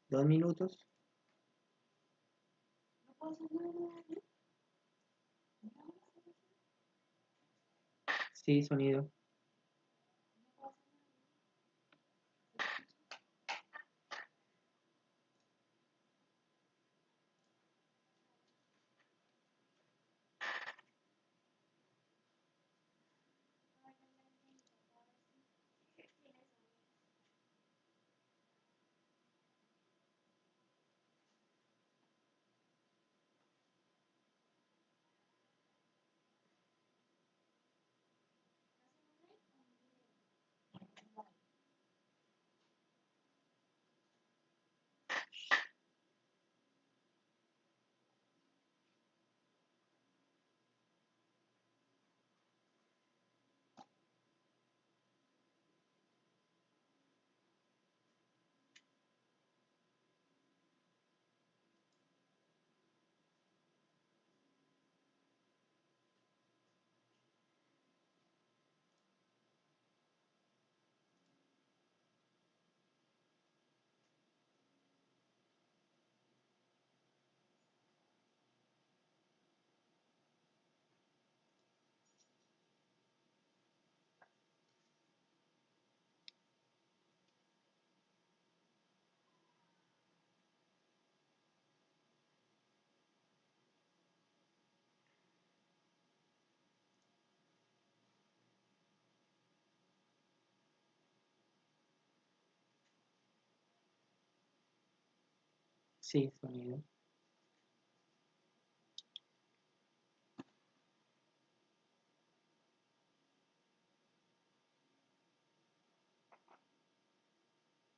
2 minutos. Sí, sonido. Sí, sonido.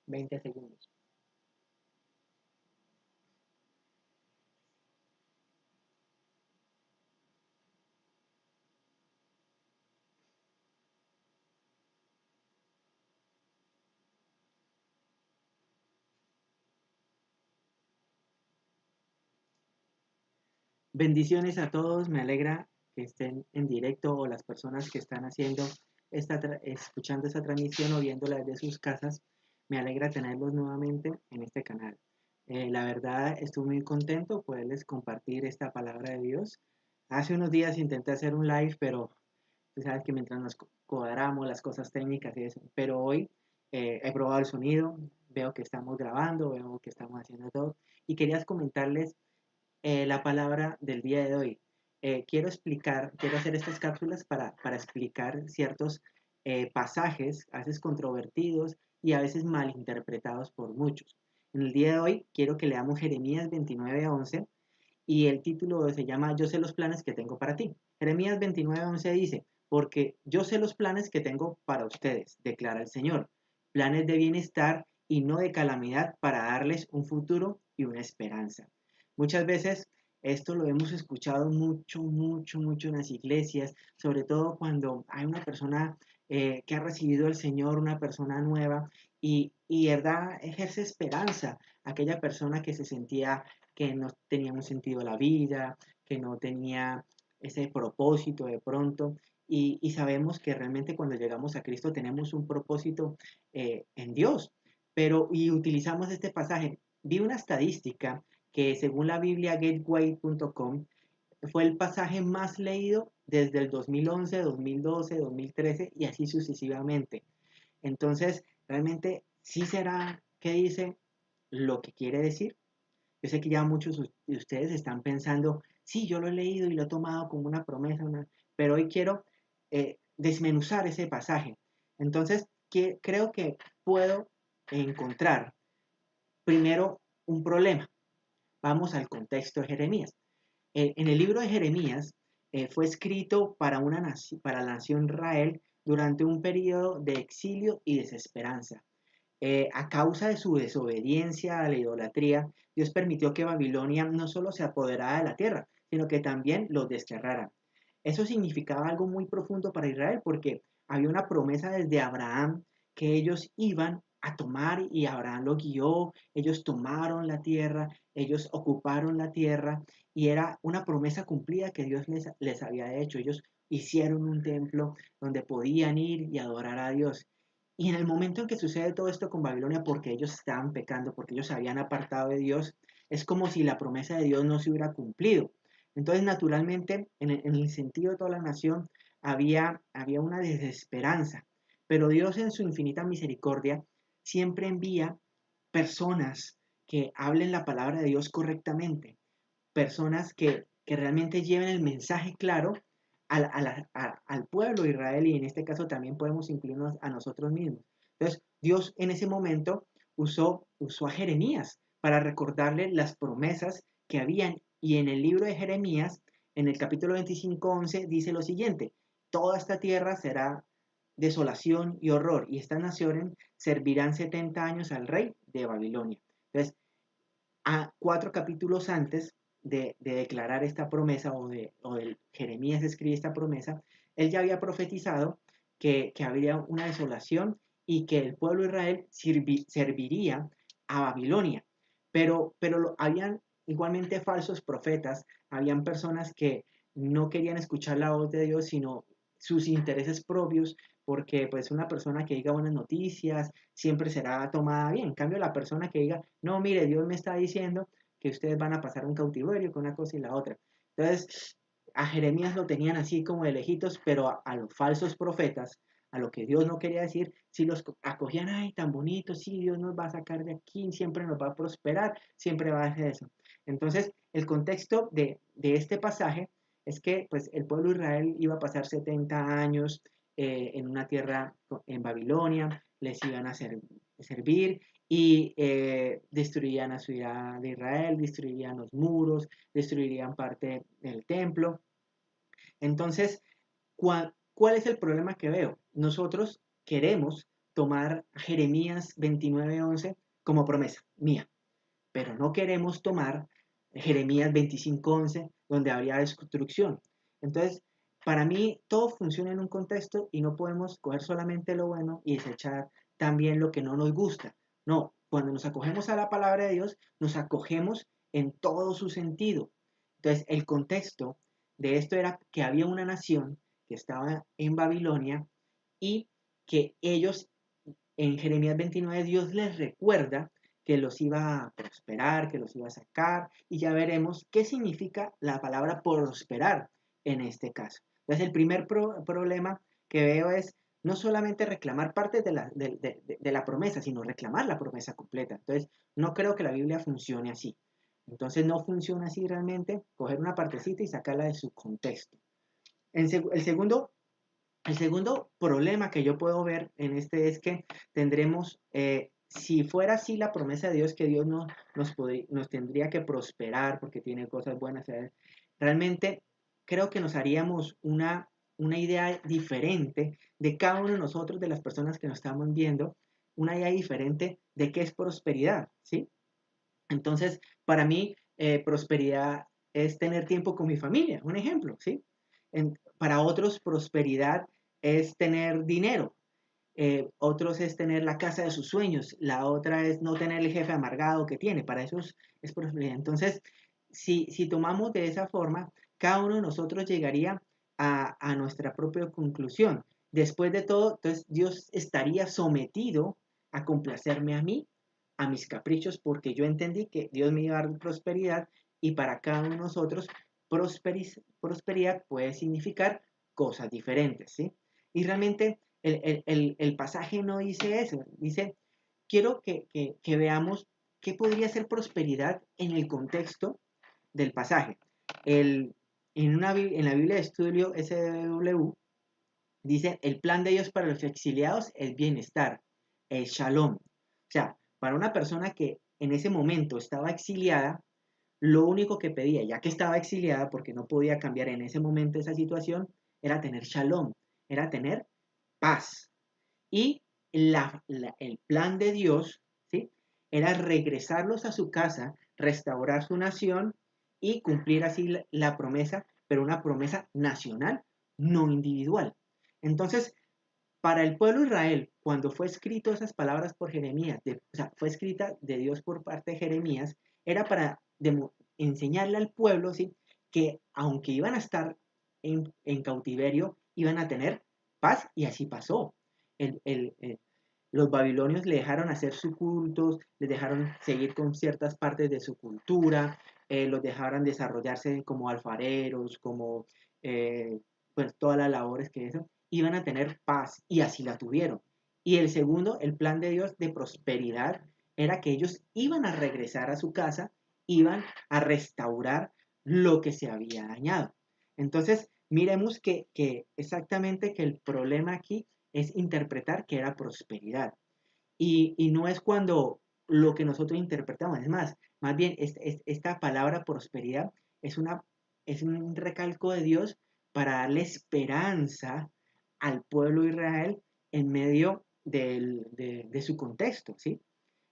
Veinte segundos. Bendiciones a todos, me alegra que estén en directo o las personas que están haciendo escuchando esta transmisión o viéndola desde sus casas. Me alegra tenerlos nuevamente en este canal. La verdad, estoy muy contento poderles compartir esta palabra de Dios. Hace unos días intenté hacer un live, pero tú sabes que mientras nos cuadramos las cosas técnicas y eso, pero hoy he probado el sonido, veo que estamos grabando, veo que estamos haciendo todo y quería comentarles la palabra del día de hoy. Quiero hacer estas cápsulas para explicar ciertos pasajes, a veces controvertidos y a veces malinterpretados por muchos. En el día de hoy quiero que leamos Jeremías 29:11 y el título se llama Yo sé los planes que tengo para ti. Jeremías 29:11 dice, porque yo sé los planes que tengo para ustedes, declara el Señor, planes de bienestar y no de calamidad para darles un futuro y una esperanza. Muchas veces esto lo hemos escuchado mucho, mucho, mucho en las iglesias, sobre todo cuando hay una persona que ha recibido al Señor, una persona nueva, verdad ejerce esperanza. Aquella persona que se sentía que no tenía un sentido la vida, que no tenía ese propósito de pronto. Y sabemos que realmente cuando llegamos a Cristo tenemos un propósito en Dios. Y utilizamos este pasaje. Vi una estadística que según la Biblia Gateway.com fue el pasaje más leído desde el 2011, 2012, 2013 y así sucesivamente. Entonces, realmente sí será que dice lo que quiere decir. Yo sé que ya muchos de ustedes están pensando, sí, yo lo he leído y lo he tomado como una promesa, pero hoy quiero desmenuzar ese pasaje. Entonces, creo que puedo encontrar primero un problema. Vamos al contexto de Jeremías. En el libro de Jeremías fue escrito para la nación Israel durante un periodo de exilio y desesperanza. A causa de su desobediencia a la idolatría, Dios permitió que Babilonia no solo se apoderara de la tierra, sino que también los desterrara. Eso significaba algo muy profundo para Israel porque había una promesa desde Abraham que ellos iban a tomar y Abraham lo guió, ellos tomaron la tierra, ellos ocuparon la tierra y era una promesa cumplida que Dios les había hecho. Ellos hicieron un templo donde podían ir y adorar a Dios. Y en el momento en que sucede todo esto con Babilonia, porque ellos estaban pecando, porque ellos se habían apartado de Dios, es como si la promesa de Dios no se hubiera cumplido. Entonces, naturalmente, en el sentido de toda la nación, había una desesperanza. Pero Dios en su infinita misericordia siempre envía personas que hablen la palabra de Dios correctamente, personas que realmente lleven el mensaje claro al pueblo de Israel, y en este caso también podemos incluirnos a nosotros mismos. Entonces, Dios en ese momento usó a Jeremías para recordarle las promesas que habían, y en el libro de Jeremías, en el capítulo 25:11, dice lo siguiente: toda esta tierra será desolación y horror, y estas naciones servirán 70 años al rey de Babilonia. Entonces, a 4 capítulos antes de declarar esta promesa, o de Jeremías escribe esta promesa, él ya había profetizado que habría una desolación y que el pueblo de Israel serviría a Babilonia. Pero habían igualmente falsos profetas, habían personas que no querían escuchar la voz de Dios, sino sus intereses propios, porque pues una persona que diga buenas noticias siempre será tomada bien. En cambio, la persona que diga, no, mire, Dios me está diciendo que ustedes van a pasar un cautiverio con una cosa y la otra. Entonces, a Jeremías lo tenían así como de lejitos, pero a los falsos profetas, a lo que Dios no quería decir, si los acogían, ay, tan bonito, sí, Dios nos va a sacar de aquí, siempre nos va a prosperar, siempre va a hacer eso. Entonces, el contexto de este pasaje es que pues, el pueblo de Israel iba a pasar 70 años en una tierra en Babilonia, les iban a servir, y destruirían la ciudad de Israel, destruirían los muros, destruirían parte del templo. Entonces, ¿cuál es el problema que veo? Nosotros queremos tomar Jeremías 29:11 como promesa mía, pero no queremos tomar Jeremías 25:11, donde habría destrucción. Entonces, para mí, todo funciona en un contexto y no podemos coger solamente lo bueno y desechar también lo que no nos gusta. No, cuando nos acogemos a la palabra de Dios, nos acogemos en todo su sentido. Entonces, el contexto de esto era que había una nación que estaba en Babilonia, y que ellos, en Jeremías 29, Dios les recuerda que los iba a prosperar, que los iba a sacar, y ya veremos qué significa la palabra prosperar en este caso. Entonces, el primer problema que veo es no solamente reclamar partes de la promesa, sino reclamar la promesa completa. Entonces, no creo que la Biblia funcione así. Entonces, no funciona así realmente, coger una partecita y sacarla de su contexto. El segundo problema que yo puedo ver en este es que tendremos, si fuera así la promesa de Dios, que Dios nos tendría que prosperar porque tiene cosas buenas, realmente creo que nos haríamos una idea diferente de cada uno de nosotros, de las personas que nos estamos viendo, una idea diferente de qué es prosperidad, ¿sí? Entonces, para mí, prosperidad es tener tiempo con mi familia, un ejemplo, ¿sí? Para otros, prosperidad es tener dinero. Otros es tener la casa de sus sueños. La otra es no tener el jefe amargado que tiene. Para eso es prosperidad. Entonces, si tomamos de esa forma, cada uno de nosotros llegaría a nuestra propia conclusión. Después de todo, entonces Dios estaría sometido a complacerme a mí, a mis caprichos, porque yo entendí que Dios me iba a dar prosperidad, y para cada uno de nosotros prosperidad puede significar cosas diferentes, ¿sí? Y realmente el pasaje no dice eso, dice, quiero que veamos qué podría ser prosperidad en el contexto del pasaje. En la Biblia de Estudio SW dice, el plan de Dios para los exiliados es bienestar, es shalom. O sea, para una persona que en ese momento estaba exiliada, lo único que pedía, ya que estaba exiliada porque no podía cambiar en ese momento esa situación, era tener shalom, era tener paz. Y el plan de Dios, ¿sí?, era regresarlos a su casa, restaurar su nación y cumplir así la promesa, pero una promesa nacional, no individual. Entonces, para el pueblo de Israel, cuando fue escrito esas palabras por Jeremías, o sea, fue escrita de Dios por parte de Jeremías, era para enseñarle al pueblo, ¿sí?, que aunque iban a estar en cautiverio, iban a tener paz, y así pasó. El, el, el, Los babilonios le dejaron hacer sus cultos, les dejaron seguir con ciertas partes de su cultura, los dejaron desarrollarse como alfareros, como pues todas las labores que eso, iban a tener paz y así la tuvieron. Y el segundo, el plan de Dios de prosperidad, era que ellos iban a regresar a su casa, iban a restaurar lo que se había dañado. Entonces, miremos que exactamente que el problema aquí es interpretar que era prosperidad. Y no es cuando lo que nosotros interpretamos, es más bien esta palabra prosperidad es, es un recalco de Dios para darle esperanza al pueblo de Israel en medio de su contexto, ¿sí?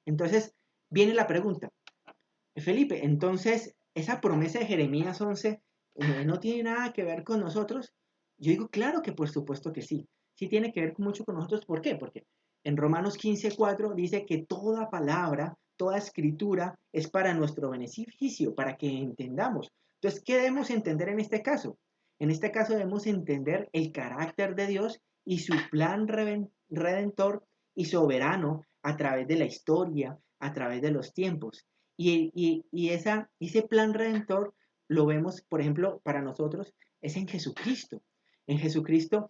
Entonces, viene la pregunta, Felipe, entonces, esa promesa de Jeremías 11 no tiene nada que ver con nosotros. Yo digo, claro que por supuesto que sí. Sí tiene que ver mucho con nosotros. ¿Por qué? Porque en Romanos 15:4 dice que toda palabra, toda escritura es para nuestro beneficio, para que entendamos. Entonces, ¿qué debemos entender en este caso? En este caso debemos entender el carácter de Dios y su plan redentor y soberano a través de la historia, a través de los tiempos. Ese plan redentor lo vemos, por ejemplo, para nosotros, es en Jesucristo. En Jesucristo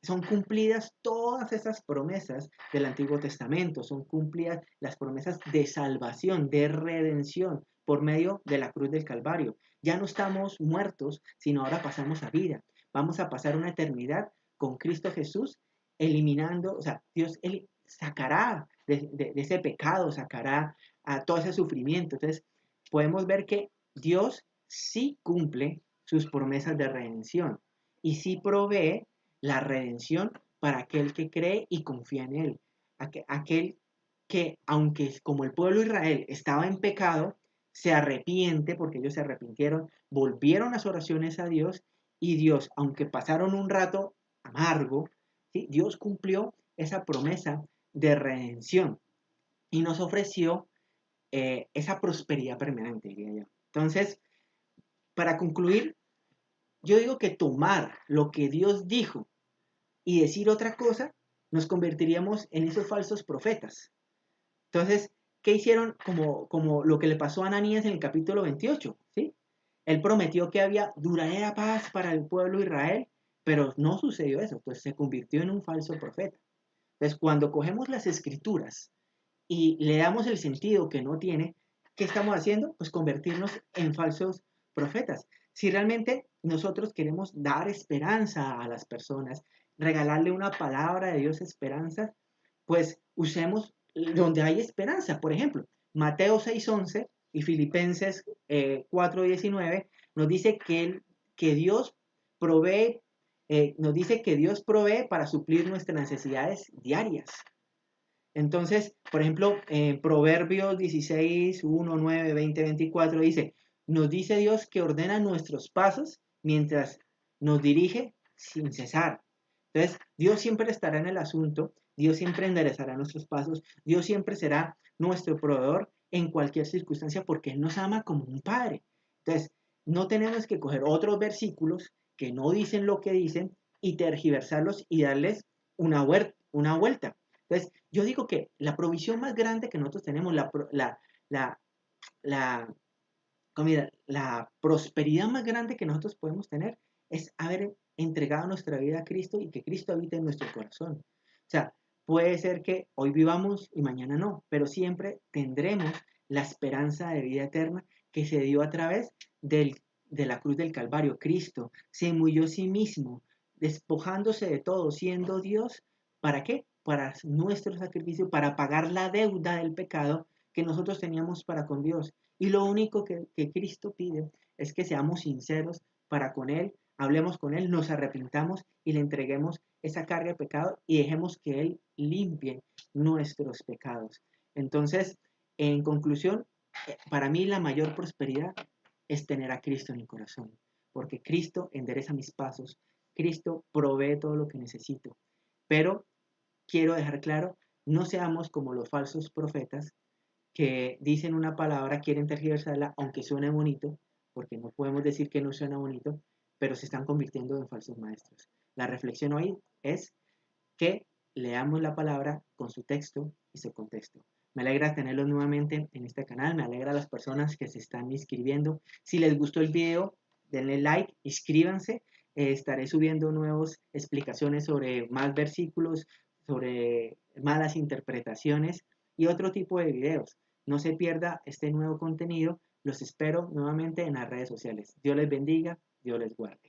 son cumplidas todas esas promesas del Antiguo Testamento, son cumplidas las promesas de salvación, de redención por medio de la cruz del Calvario. Ya no estamos muertos, sino ahora pasamos a vida. Vamos a pasar una eternidad con Cristo Jesús, eliminando, o sea, Dios él sacará de ese pecado, sacará a todo ese sufrimiento. Entonces, podemos ver que Dios sí cumple sus promesas de redención y sí provee la redención para aquel que cree y confía en Él. Aquel que, aunque como el pueblo de Israel estaba en pecado, se arrepiente porque ellos se arrepintieron, volvieron las oraciones a Dios y Dios, aunque pasaron un rato amargo, ¿sí? Dios cumplió esa promesa de redención y nos ofreció esa prosperidad permanente, diría yo. Entonces, para concluir, yo digo que tomar lo que Dios dijo y decir otra cosa, nos convertiríamos en esos falsos profetas. Entonces, ¿qué hicieron como lo que le pasó a Ananías en el capítulo 28? ¿Sí? Él prometió que había duradera paz para el pueblo de Israel, pero no sucedió eso, pues se convirtió en un falso profeta. Entonces, cuando cogemos las escrituras y le damos el sentido que no tiene, ¿qué estamos haciendo? Pues convertirnos en falsos profetas. Si realmente nosotros queremos dar esperanza a las personas, regalarle una palabra de Dios esperanza, pues usemos donde hay esperanza. Por ejemplo, Mateo 6:11 y Filipenses 4:19 nos dice que Dios provee, nos dice que Dios provee para suplir nuestras necesidades diarias. Entonces, por ejemplo, en Proverbios 16, 1, 9, 20, 24 dice, nos dice Dios que ordena nuestros pasos mientras nos dirige sin cesar. Entonces, Dios siempre estará en el asunto, Dios siempre enderezará nuestros pasos, Dios siempre será nuestro proveedor en cualquier circunstancia porque Él nos ama como un padre. Entonces, no tenemos que coger otros versículos que no dicen lo que dicen y tergiversarlos y darles una vuelta. Entonces, yo digo que la provisión más grande que nosotros tenemos, la, la, la prosperidad más grande que nosotros podemos tener es haber entregado nuestra vida a Cristo y que Cristo habite en nuestro corazón. O sea, puede ser que hoy vivamos y mañana no, pero siempre tendremos la esperanza de vida eterna que se dio a través de la cruz del Calvario. Cristo se murió a sí mismo, despojándose de todo, siendo Dios. ¿Para qué? Para nuestro sacrificio, para pagar la deuda del pecado que nosotros teníamos para con Dios. Y lo único que Cristo pide es que seamos sinceros para con Él, hablemos con Él, nos arrepintamos y le entreguemos esa carga de pecado y dejemos que Él limpie nuestros pecados. Entonces, en conclusión, para mí la mayor prosperidad es tener a Cristo en el corazón, porque Cristo endereza mis pasos, Cristo provee todo lo que necesito. Pero quiero dejar claro, no seamos como los falsos profetas que dicen una palabra, quieren tergiversarla, aunque suene bonito, porque no podemos decir que no suena bonito, pero se están convirtiendo en falsos maestros. La reflexión hoy es que leamos la palabra con su texto y su contexto. Me alegra tenerlos nuevamente en este canal, me alegra a las personas que se están inscribiendo. Si les gustó el video, denle like, inscríbanse. Estaré subiendo nuevas explicaciones sobre más versículos, sobre malas interpretaciones y otro tipo de videos. No se pierda este nuevo contenido. Los espero nuevamente en las redes sociales. Dios les bendiga, Dios les guarde.